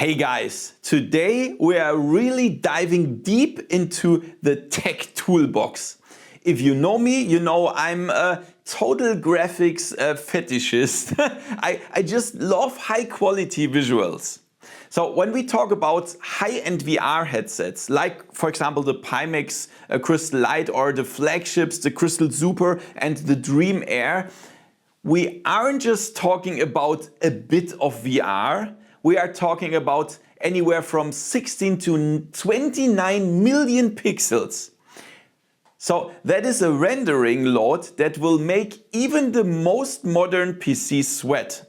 Hey guys, today we are really diving deep into the tech toolbox. If you know me, you know I'm a total graphics fetishist. I just love high quality visuals. So when we talk about high-end VR headsets, like for example the Pimax Crystal Light or the flagships, the Crystal Super and the Dream Air, we aren't just talking about a bit of VR. We are talking about anywhere from 16 to 29 million pixels. So that is a rendering load that will make even the most modern PC sweat.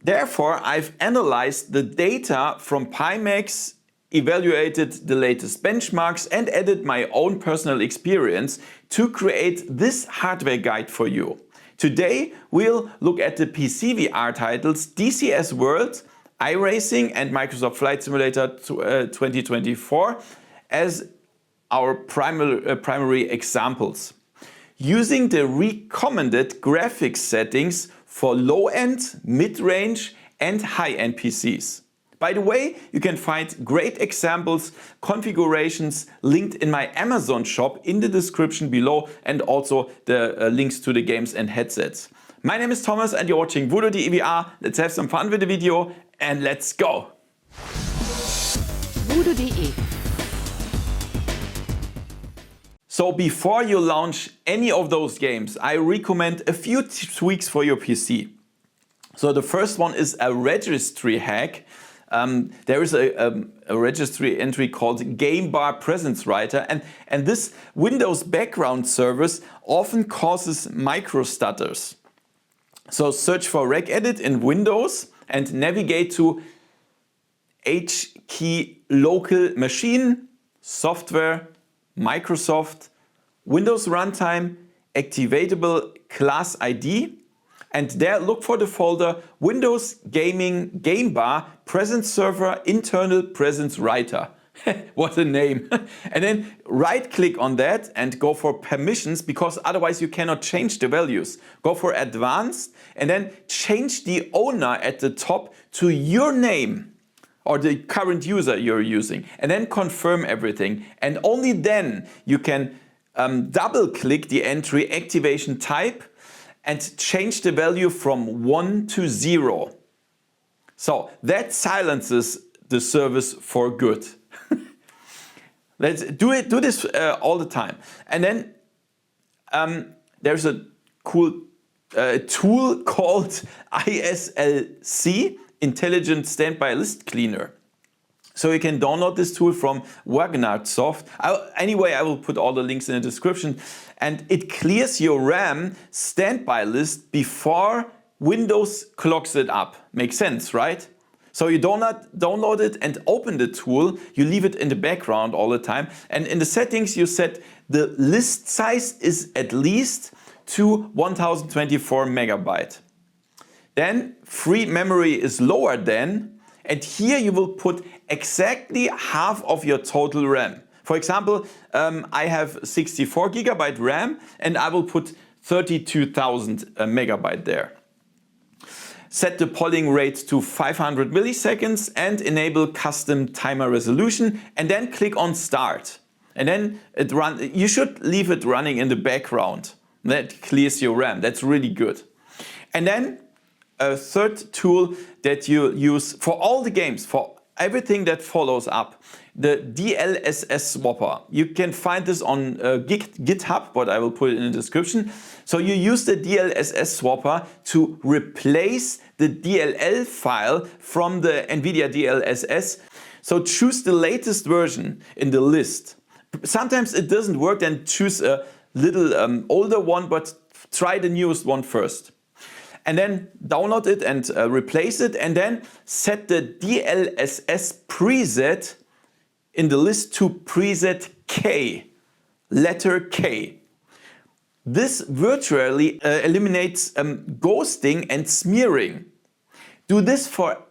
Therefore, I've analyzed the data from Pimax, evaluated the latest benchmarks and added my own personal experience to create this hardware guide for you. Today we'll look at the PCVR titles DCS World, iRacing and Microsoft Flight Simulator 2024 as our primary examples. Using the recommended graphics settings for low-end, mid-range and high-end PCs. By the way, you can find great examples, configurations linked in my Amazon shop in the description below and also the links to the games and headsets. My name is Thomas and you're watching VoodooDE VR. Let's have some fun with the video and let's go! VoodooDE. So before you launch any of those games, I recommend a few tweaks for your PC. So the first one is a registry hack. There is a registry entry called GameBarPresenceWriter and this Windows background service often causes micro stutters. So search for regedit in Windows and navigate to H key local machine, software, Microsoft, WindowsRuntime, ActivatableClassId. And there look for the folder Windows Gaming GameBar Presence Server Internal Presence Writer. What a name! And then right click on that and go for permissions because otherwise you cannot change the values. Go for advanced and then change the owner at the top to your name or the current user you're using and then confirm everything. And only then you can double click the entry activation type and change the value from 1 to 0. So that silences the service for good. Let's do this all the time. And then there's a cool tool called ISLC, Intelligent Standby List Cleaner. So you can download this tool from Wagnardsoft. Anyway, I will put all the links in the description. And it clears your RAM standby list before Windows clocks it up. Makes sense, right? So you do not download it and open the tool. You leave it in the background all the time. And in the settings you set the list size is at least to 1024 megabyte. Then free memory is lower than. And here you will put exactly half of your total RAM. For example, I have 64 gigabyte RAM and I will put 32,000 megabyte there. Set the polling rate to 500 milliseconds and enable custom timer resolution and then click on start. And then you should leave it running in the background. That clears your RAM. That's really good. And then a third tool that you use for all the games, for everything that follows up, the DLSS swapper. You can find this on GitHub, but I will put it in the description. So you use the DLSS swapper to replace the DLL file from the NVIDIA DLSS. So choose the latest version in the list. Sometimes it doesn't work, then choose a little older one, but try the newest one first. And then download it and replace it and then set the DLSS preset in the list to preset K, letter K. This virtually eliminates ghosting and smearing. Do this for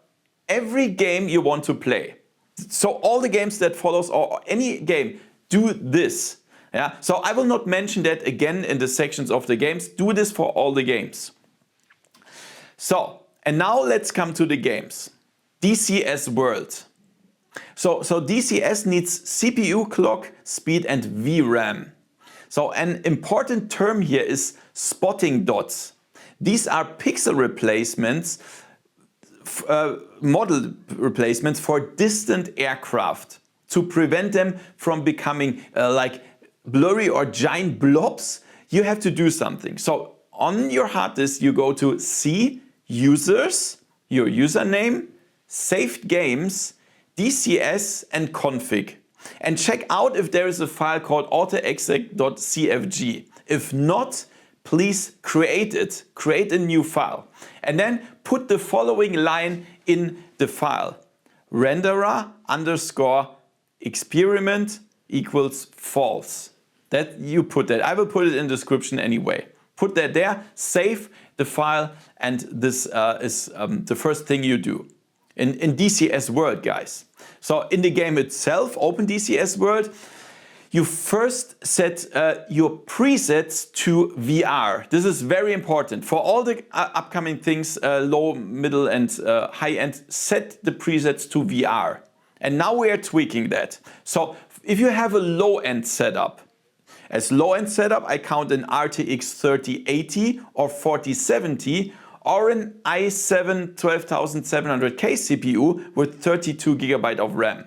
every game you want to play. So all the games that follows or any game, do this. Yeah? So I will not mention that again in the sections of the games. Do this for all the games. So, and now let's come to the games. DCS World. So DCS needs CPU clock, speed and VRAM. So an important term here is spotting dots. These are pixel replacements, model replacements for distant aircraft to prevent them from becoming like blurry or giant blobs. You have to do something. So on your hard disk, you go to C, Users, your username, Saved Games, DCS and Config. And check out if there is a file called Autoexec.cfg. If not, please create it. Create a new file. And then put the following line in the file. Renderer underscore experiment equals false. That you put that. I will put it in the description anyway. Put that there, save the file, and this is the first thing you do in DCS World, guys. So in the game itself, Open DCS World, you first set your presets to VR. This is very important. For all the upcoming things, low, middle and high end, set the presets to VR. And now we are tweaking that. So if you have a low end setup, as low end setup, I count an RTX 3080 or 4070 or an i7 12700K CPU with 32 GB of RAM.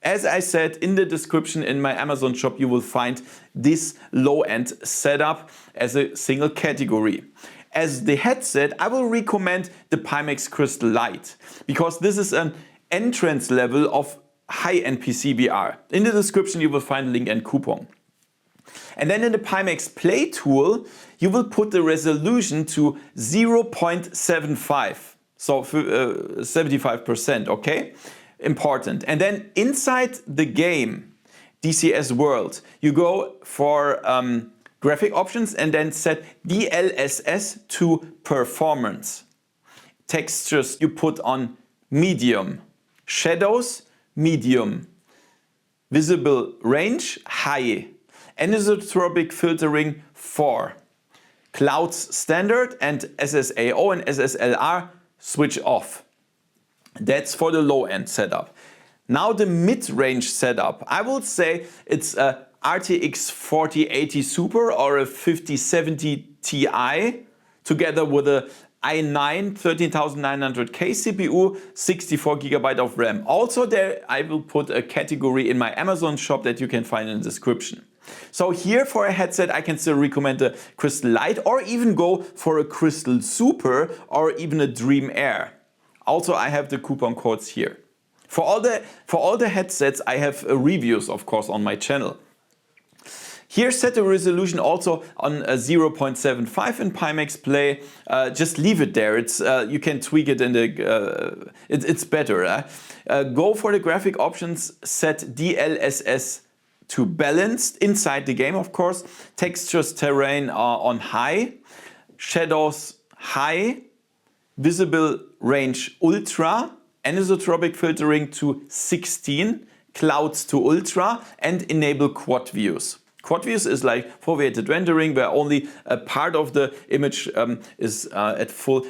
As I said in the description in my Amazon shop, you will find this low-end setup as a single category. As the headset, I will recommend the Pimax Crystal Light because this is an entrance level of high-end PCVR. In the description, you will find a link and coupon. And then in the Pimax Play tool, you will put the resolution to 0.75, so 75%, okay? Important. And then inside the game, DCS World, you go for graphic options and then set DLSS to performance. Textures you put on medium. Shadows, medium. Visible range, high. Anisotropic filtering, 4. Clouds standard and SSAO and SSLR switch off. That's for the low-end setup. Now the mid-range setup. I would say it's a RTX 4080 Super or a 5070 Ti together with a i9 13900K CPU, 64 GB of RAM. Also there I will put a category in my Amazon shop that you can find in the description. So here for a headset I can still recommend a Crystal Light or even go for a Crystal Super or even a Dream Air. Also I have the coupon codes here. For all the headsets I have reviews of course on my channel. Here set the resolution also on 0.75 in Pimax Play. Just leave it there. It's you can tweak it in the. It's better. Go for the graphic options. Set DLSS to balanced inside the game, of course. Textures, terrain are on high. Shadows high. Visible range ultra. Anisotropic filtering to 16. Clouds to ultra, and enable quad views. Quad views is like foveated rendering where only a part of the image is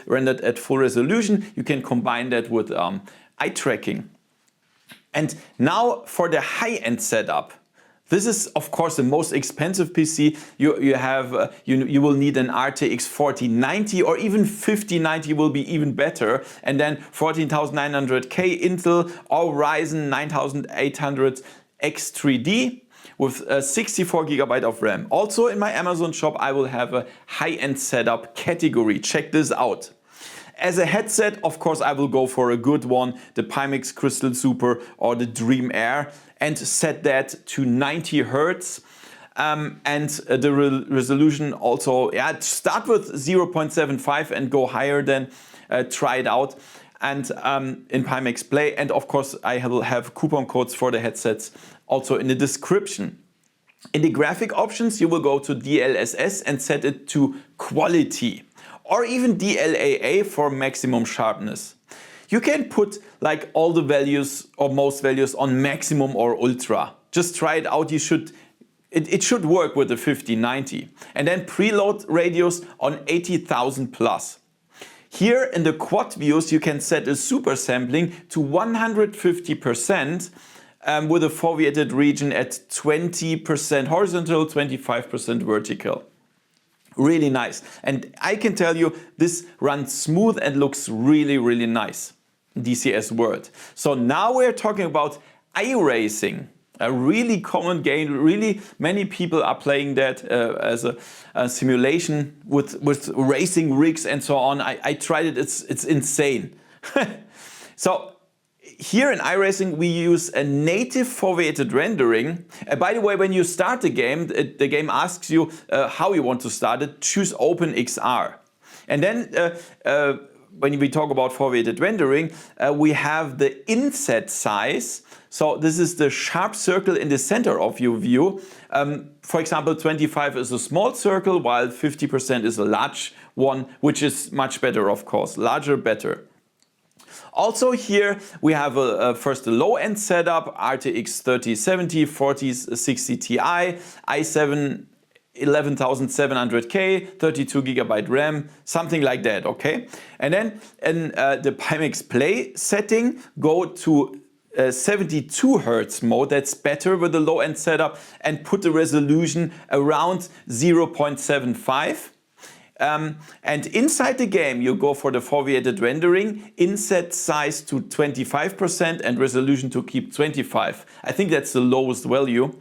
rendered at full resolution. You can combine that with eye tracking. And now for the high-end setup. This is of course the most expensive PC. You will need an RTX 4090 or even 5090 will be even better. And then 14900K Intel or Ryzen 9800 X3D. With 64 GB of RAM. Also in my Amazon shop I will have a high-end setup category. Check this out. As a headset, of course, I will go for a good one, the Pimax Crystal Super or the Dream Air, and set that to 90 Hz. And the resolution also, start with 0.75 and go higher than try it out. And in Pimax Play, and of course I will have coupon codes for the headsets also in the description. In the graphic options you will go to DLSS and set it to quality or even DLAA for maximum sharpness. You can put like all the values or most values on maximum or ultra. Just try it out. It should work with the 5090. And then preload radius on 80,000 plus. Here in the quad views, you can set a super sampling to 150% with a foveated region at 20% horizontal, 25% vertical. Really nice. And I can tell you, this runs smooth and looks really, really nice. DCS World. So now we're talking about iRacing, a really common game. Really many people are playing that as a simulation with racing rigs and so on. I tried it, it's insane. So here in iRacing we use a native foveated rendering. By the way, when you start the game asks you how you want to start it. Choose OpenXR. And then when we talk about foveated rendering, we have the inset size. So this is the sharp circle in the center of your view. For example, 25 is a small circle, while 50% is a large one, which is much better, of course. Larger, better. Also here we have first a low-end setup, RTX 3070, 4060 Ti, i7 11700K, 32 GB RAM, something like that, okay? And then in the Pimax Play setting, go to 72 Hz mode, that's better with the low-end setup, and put the resolution around 0.75. And inside the game, you go for the foveated rendering, inset size to 25% and resolution to keep 25. I think that's the lowest value.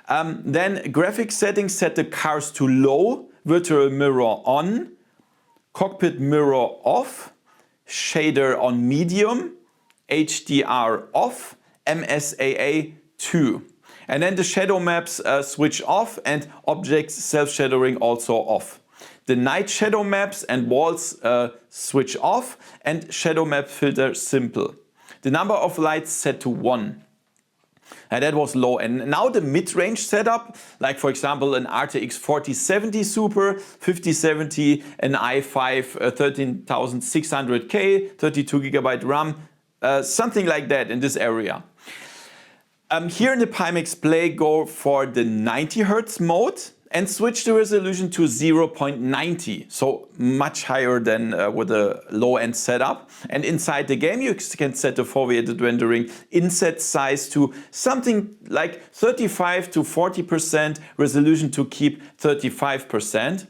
Then graphics settings, set the cars to low, virtual mirror on, cockpit mirror off, shader on medium, HDR off, MSAA 2. And then the shadow maps switch off and object self-shadowing also off. The night shadow maps and walls switch off and shadow map filter simple. The number of lights set to 1. And that was low. And now the mid-range setup, like for example an RTX 4070 Super, 5070, an i5 13600K, 32 GB RAM, something like that in this area. Here in the Pimax Play, go for the 90 Hz mode and switch the resolution to 0.90, so much higher than with a low-end setup. And inside the game you can set the foveated rendering inset size to something like 35 to 40%, resolution to keep 35%.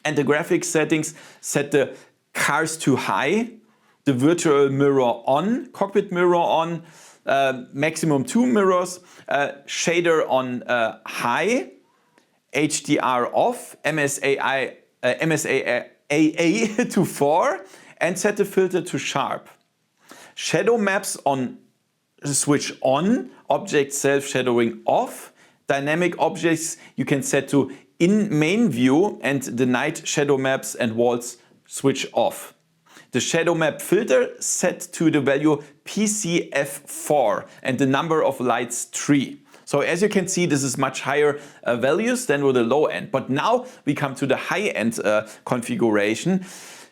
And the graphics settings, set the cars to high, the virtual mirror on, cockpit mirror on, maximum 2 mirrors, shader on high, HDR off, MSAA to 4, and set the filter to sharp. Shadow maps on switch on, object self-shadowing off. Dynamic objects you can set to in main view, and the night shadow maps and walls switch off. The shadow map filter set to the value PCF4 and the number of lights 3. So as you can see, this is much higher values than with the low end. But now we come to the high end configuration.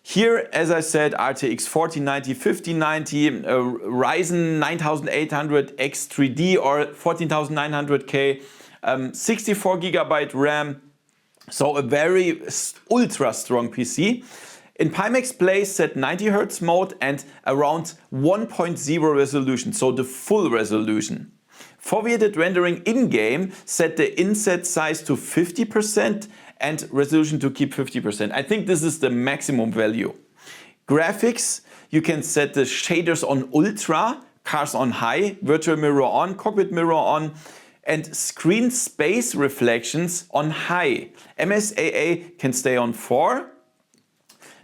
Here, as I said, RTX 4090, 5090, Ryzen 9800X 3D or 14900K, 64 GB RAM. So a very ultra strong PC. In Pimax Play, set 90 Hz mode and around 1.0 resolution, so the full resolution. Foveated rendering in-game, set the inset size to 50% and resolution to keep 50%. I think this is the maximum value. Graphics, you can set the shaders on ultra, cars on high, virtual mirror on, cockpit mirror on, and screen space reflections on high. MSAA can stay on 4.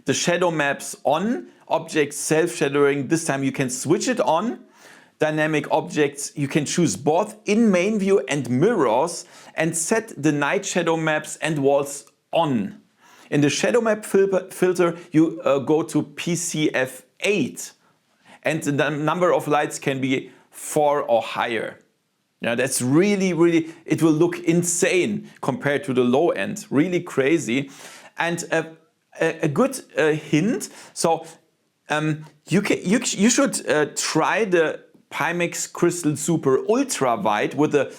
The shadow maps on, object self-shadowing, this time you can switch it on. Dynamic objects, you can choose both in main view and mirrors and set the night shadow maps and walls on. In the shadow map filter, you go to PCF8 and the number of lights can be 4 or higher. Yeah, that's really, it will look insane compared to the low end, really crazy. And a good hint, so you should try the Pimax Crystal Super Ultra Wide with a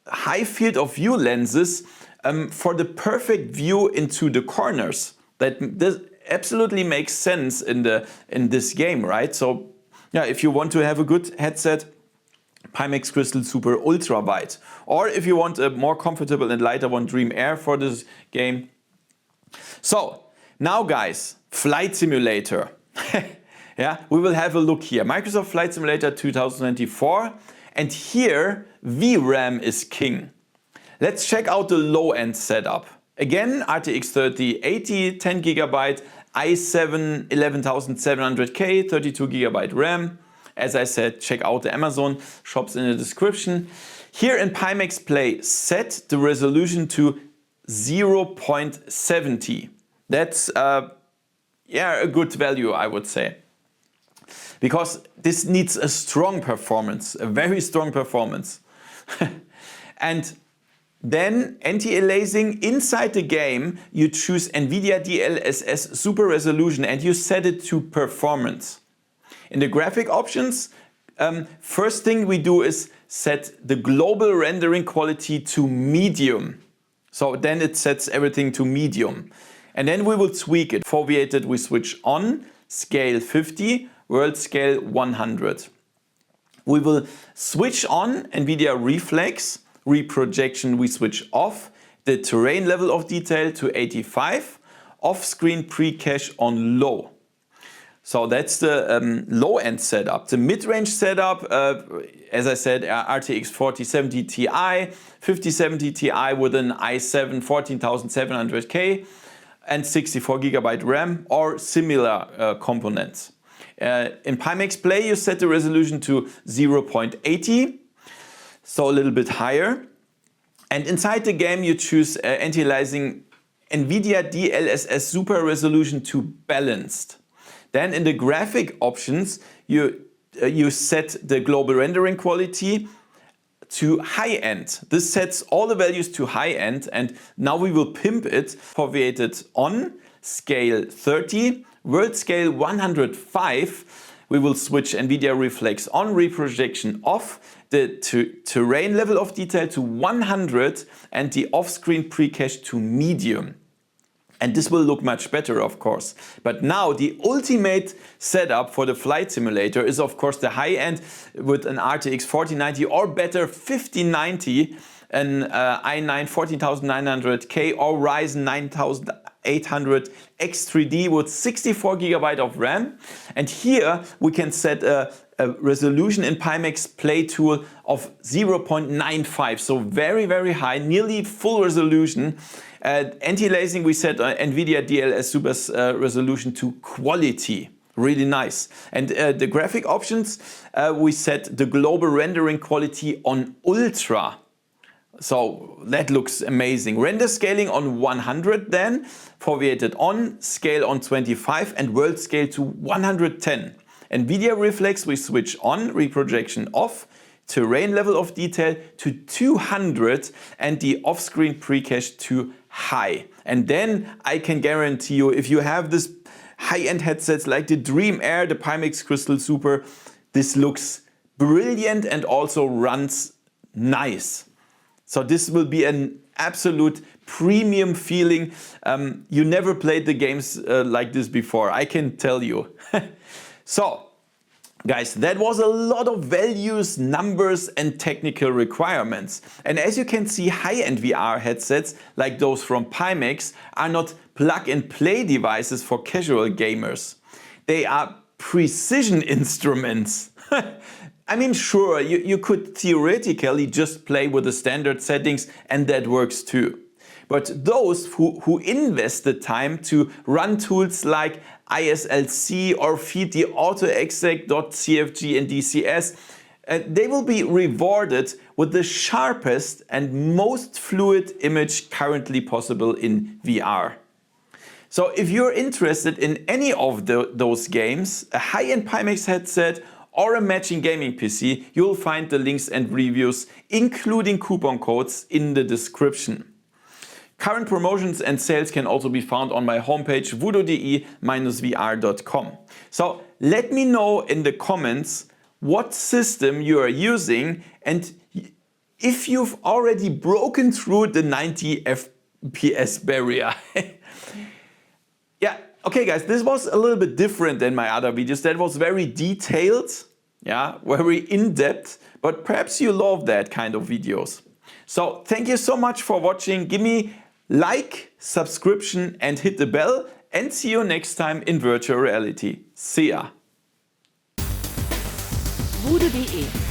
high field of view lenses for the perfect view into the corners. This absolutely makes sense in this game, right? So yeah, if you want to have a good headset, Pimax Crystal Super Ultra Wide. Or if you want a more comfortable and lighter one, Dream Air for this game. So now guys, Flight Simulator. Yeah, we will have a look here. Microsoft Flight Simulator 2024. And here VRAM is king. Let's check out the low-end setup. Again, RTX 3080, 10 GB, i7 11700K, 32 GB RAM. As I said, check out the Amazon shops in the description. Here in Pimax Play, set the resolution to 0.70. That's yeah, a good value, I would say. Because this needs a strong performance, a very strong performance. And then anti-aliasing inside the game, you choose NVIDIA DLSS Super Resolution and you set it to performance. In the graphic options, first thing we do is set the global rendering quality to medium. So then it sets everything to medium. And then we will tweak it. For V8 we switch on, scale 50, world scale 100. We will switch on NVIDIA Reflex, reprojection we switch off, the terrain level of detail to 85, off-screen pre-cache on low. So that's the low-end setup. The mid-range setup, as I said, RTX 4070 Ti, 5070 Ti with an i7 14700K and 64 GB RAM or similar components. In Pimax Play, you set the resolution to 0.80, so a little bit higher. And inside the game, you choose anti-aliasing NVIDIA DLSS Super Resolution to balanced. Then in the graphic options, you set the global rendering quality to high-end. This sets all the values to high-end, and now we will pimp it. For V8 on, scale 30, world scale 105, we will switch NVIDIA Reflex on, reprojection off, the terrain level of detail to 100 and the off-screen pre-cache to medium. And this will look much better, of course. But now the ultimate setup for the flight simulator is, of course, the high-end with an RTX 4090 or better 5090, an i9 14900K or Ryzen 9800 X3D with 64 GB of RAM. And here we can set a resolution in Pimax Play tool of 0.95, so very, very high, nearly full resolution. Anti-aliasing we set NVIDIA DLSS Super resolution to quality. Really nice. And the graphic options, we set the global rendering quality on ultra. So that looks amazing. Render scaling on 100 then, for V8 on, scale on 25 and world scale to 110. NVIDIA Reflex we switch on, reprojection off, terrain level of detail to 200 and the off-screen pre-cache to high. And then I can guarantee you, if you have this high-end headsets like the Dream Air, the Pimax Crystal Super, this looks brilliant and also runs nice. So this will be an absolute premium feeling. You never played the games like this before, I can tell you. So, guys, that was a lot of values, numbers and technical requirements. And as you can see, high-end VR headsets like those from Pimax are not plug-and-play devices for casual gamers. They are precision instruments. I mean, sure, you could theoretically just play with the standard settings and that works too. But those who invest the time to run tools like ISLC or feed the Autoexec.cfg and DCS, they will be rewarded with the sharpest and most fluid image currently possible in VR. So if you're interested in any of those games, a high-end Pimax headset or a matching gaming PC, you'll find the links and reviews, including coupon codes, in the description. Current promotions and sales can also be found on my homepage VoodooDE-VR.com. So let me know in the comments what system you are using and if you've already broken through the 90 FPS barrier. Yeah, okay guys, this was a little bit different than my other videos. That was very detailed, yeah, very in-depth, but perhaps you love that kind of videos. So thank you so much for watching. Give me like, subscription and hit the bell, and see you next time in virtual reality. See ya. VoodooDE